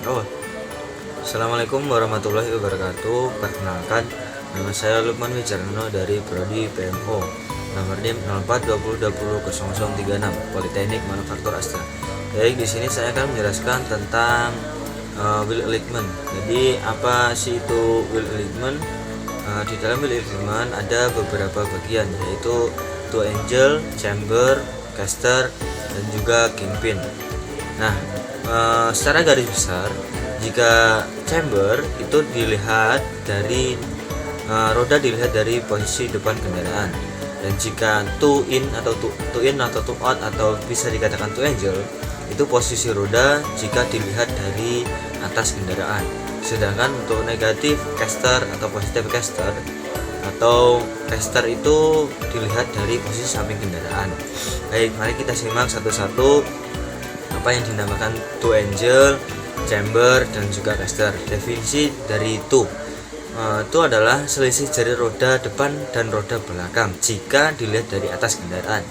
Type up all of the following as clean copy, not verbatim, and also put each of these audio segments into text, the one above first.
Oh, Assalamualaikum warahmatullahi wabarakatuh. Perkenalkan, nama saya Lukman Wijarno dari Prodi PMO, nomor NIM 0420200036, Politeknik Manufaktur Astra. Baik, di sini saya akan menjelaskan tentang will alignment. Jadi, apa sih itu will alignment? Di dalam will alignment ada beberapa bagian, yaitu two angel, chamber, caster, dan juga kingpin. Nah, secara garis besar, jika chamber itu dilihat dari roda dilihat dari posisi depan kendaraan, dan jika two in atau two out atau bisa dikatakan two angel itu posisi roda jika dilihat dari atas kendaraan. Sedangkan untuk negatif caster atau positif caster atau caster itu dilihat dari posisi samping kendaraan. Baik, mari kita simak satu-satu apa yang dinamakan two angel, chamber, dan juga caster. Definisi dari two itu adalah selisih jari roda depan dan roda belakang jika dilihat dari atas kendaraan.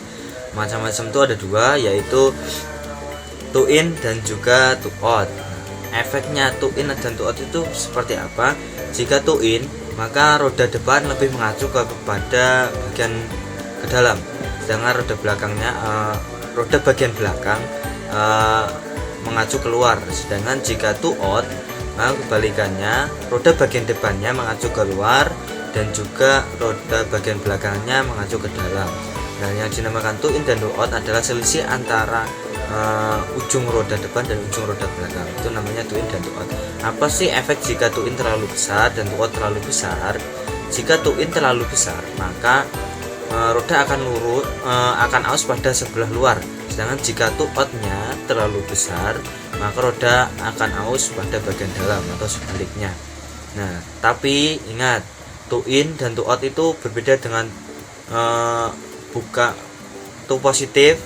Macam-macam itu ada dua, yaitu two in dan juga two out. Efeknya two in dan two out itu seperti apa? Jika two in, maka roda depan lebih mengacu kepada bagian ke dalam, sedangkan roda bagian belakang mengacu keluar. Sedangkan jika two out, maka kebalikannya, roda bagian depannya mengacu keluar dan juga roda bagian belakangnya mengacu ke dalam. Nah, yang dinamakan two in dan two out adalah selisih antara ujung roda depan dan ujung roda belakang. Itu namanya two in dan two out. Apa sih efek jika two in terlalu besar dan two out terlalu besar? Jika two in terlalu besar, maka roda akan aus pada sebelah luar. Sedangkan jika two out-nya terlalu besar, maka roda akan aus pada bagian dalam atau sebaliknya. Nah, tapi ingat, two in dan two out itu berbeda dengan two positif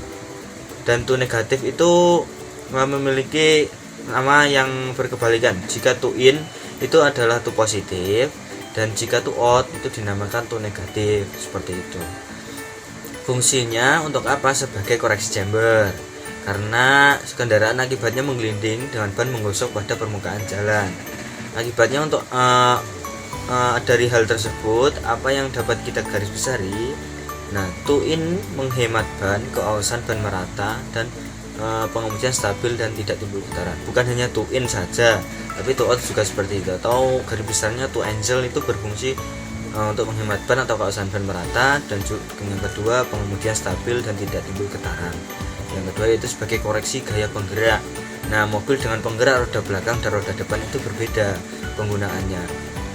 dan two negatif itu memiliki nama yang berkebalikan. Jika two in itu adalah two positif, dan jika two out itu dinamakan two negatif, seperti itu. Fungsinya untuk apa? Sebagai koreksi chamber, karena kendaraan akibatnya menggelinding dengan ban menggosok pada permukaan jalan. Akibatnya untuk dari hal tersebut, apa yang dapat kita garis besari? Nah, two in menghemat ban, keausan ban merata, dan pengemudian stabil dan tidak timbul getaran. Bukan hanya two in saja, tapi two out juga seperti itu. Atau garis besarnya two angel itu berfungsi untuk menghemat ban atau keausan ban merata, dan yang kedua pengemudian stabil dan tidak timbul getaran. Yang kedua yaitu sebagai koreksi gaya penggerak. Nah, mobil dengan penggerak roda belakang dan roda depan itu berbeda penggunaannya.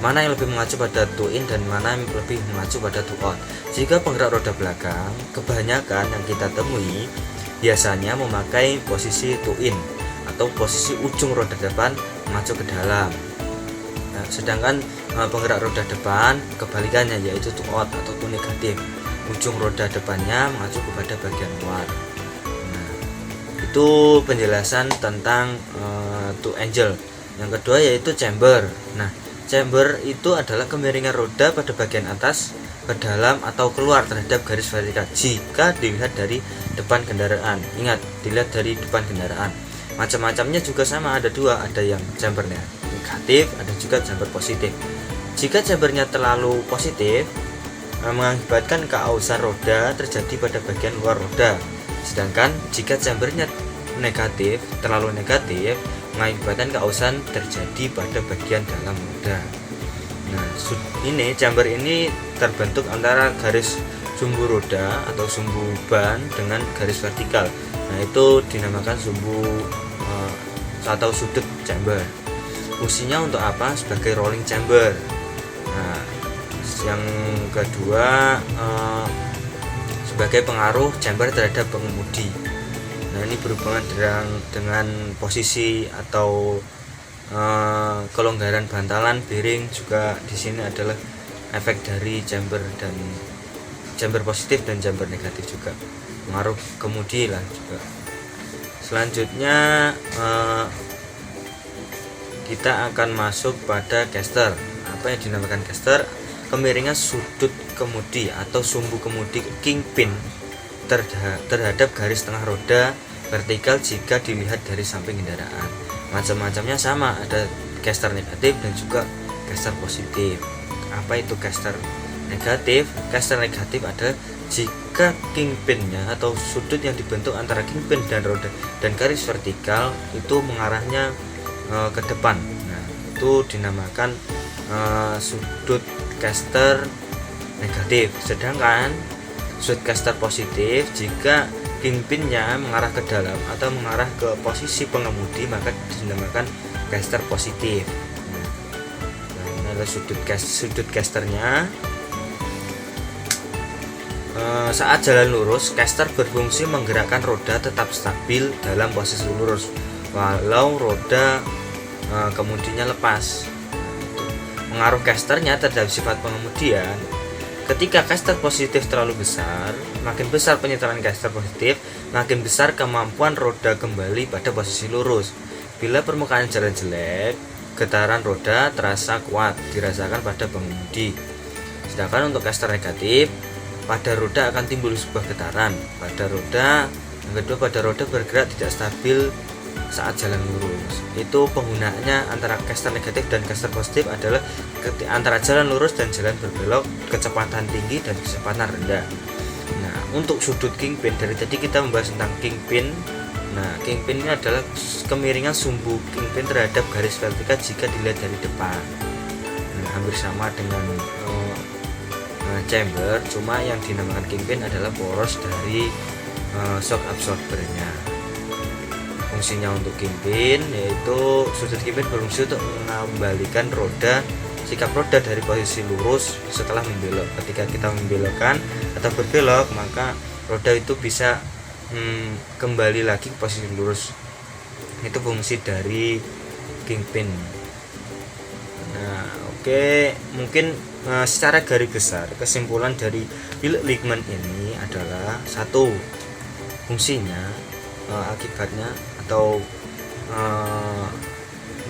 Mana yang lebih mengacu pada two in dan mana yang lebih mengacu pada two out? Jika penggerak roda belakang, kebanyakan yang kita temui biasanya memakai posisi two in atau posisi ujung roda depan mengacu ke dalam. Nah, sedangkan penggerak roda depan kebalikannya, yaitu two out atau two negatif. Ujung roda depannya mengacu kepada bagian luar. Nah, itu penjelasan tentang two angel. Yang kedua yaitu chamber. Nah, chamber itu adalah kemiringan roda pada bagian atas ke dalam atau keluar terhadap garis vertikal jika dilihat dari depan kendaraan. Ingat, dilihat dari depan kendaraan. Macam-macamnya juga sama, ada dua, ada yang chambernya negatif, ada juga chamber positif. Jika chambernya terlalu positif, mengakibatkan keausan roda terjadi pada bagian luar roda. Sedangkan jika chambernya negatif, terlalu negatif, mengakibatkan keausan terjadi pada bagian dalam roda. Nah, ini chamber ini terbentuk antara garis sumbu roda atau sumbu ban dengan garis vertikal. Nah, itu dinamakan sumbu atau sudut chamber. Fungsinya untuk apa? Sebagai rolling chamber. Nah, yang kedua sebagai pengaruh chamber terhadap pengemudi. Nah, ini berhubungan dengan posisi atau kelonggaran bantalan bearing. Juga di sini adalah efek dari chamber positif dan chamber negatif, juga pengaruh kemudi lah juga. Selanjutnya kita akan masuk pada caster. Apa yang dinamakan caster? Kemiringan sudut kemudi atau sumbu kemudi kingpin terhadap garis tengah roda vertikal jika dilihat dari samping kendaraan. macam-macamnya sama, ada caster negatif dan juga caster positif. Apa itu caster negatif? Caster negatif adalah jika kingpinnya atau sudut yang dibentuk antara kingpin dan roda dan garis vertikal itu mengarahnya ke depan. Nah, itu dinamakan sudut caster negatif. Sedangkan sudut caster positif jika kingpinnya mengarah ke dalam atau mengarah ke posisi pengemudi maka dinamakan caster positif. Nah, ini adalah sudut casternya. Saat jalan lurus, caster berfungsi menggerakkan roda tetap stabil dalam posisi lurus walau roda kemudinya lepas. Pengaruh casternya terhadap sifat pengemudian. Ketika caster positif terlalu besar, makin besar penyetoran caster positif, makin besar kemampuan roda kembali pada posisi lurus. Bila permukaan jalan jelek, getaran roda terasa kuat dirasakan pada pengemudi. Sedangkan untuk caster negatif, pada roda akan timbul sebuah getaran pada roda. Yang kedua, pada roda bergerak tidak stabil saat jalan lurus. Itu penggunaannya antara caster negatif dan caster positif adalah antara jalan lurus dan jalan berbelok, kecepatan tinggi dan kecepatan rendah. Nah, untuk sudut kingpin, dari tadi kita membahas tentang kingpin. Nah, kingpin ini adalah kemiringan sumbu kingpin terhadap garis vertikal jika dilihat dari depan. Nah, hampir sama dengan chamber, cuma yang dinamakan kingpin adalah poros dari shock absorbernya. Fungsinya untuk kingpin yaitu sudut kingpin berfungsi untuk mengembalikan sikap roda dari posisi lurus setelah membelok. Ketika kita membelokkan atau berbelok, maka roda itu bisa kembali lagi ke posisi lurus. Itu fungsi dari kingpin. Nah, oke, mungkin secara garis besar kesimpulan dari Wilhelm ini adalah satu, fungsinya, akibatnya atau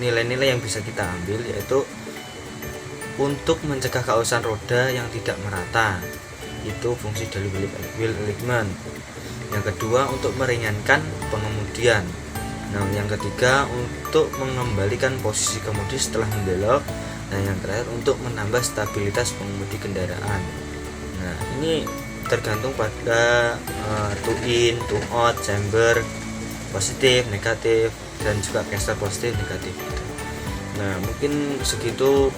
nilai-nilai yang bisa kita ambil yaitu untuk mencegah kausan roda yang tidak merata. Itu fungsi dari Wilhelm. Yang kedua, untuk meringankan pengemudian. Nah, yang ketiga, untuk mengembalikan posisi kemudi setelah membelok. Nah, yang terakhir, untuk menambah stabilitas pengemudi kendaraan. Nah, ini tergantung pada to in, to out, chamber, positif, negatif, dan juga caster positif, negatif. Nah, mungkin segitu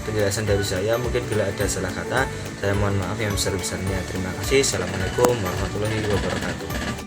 penjelasan dari saya. Mungkin bila ada salah kata, saya mohon maaf yang besar-besarnya. Terima kasih. Assalamualaikum warahmatullahi wabarakatuh.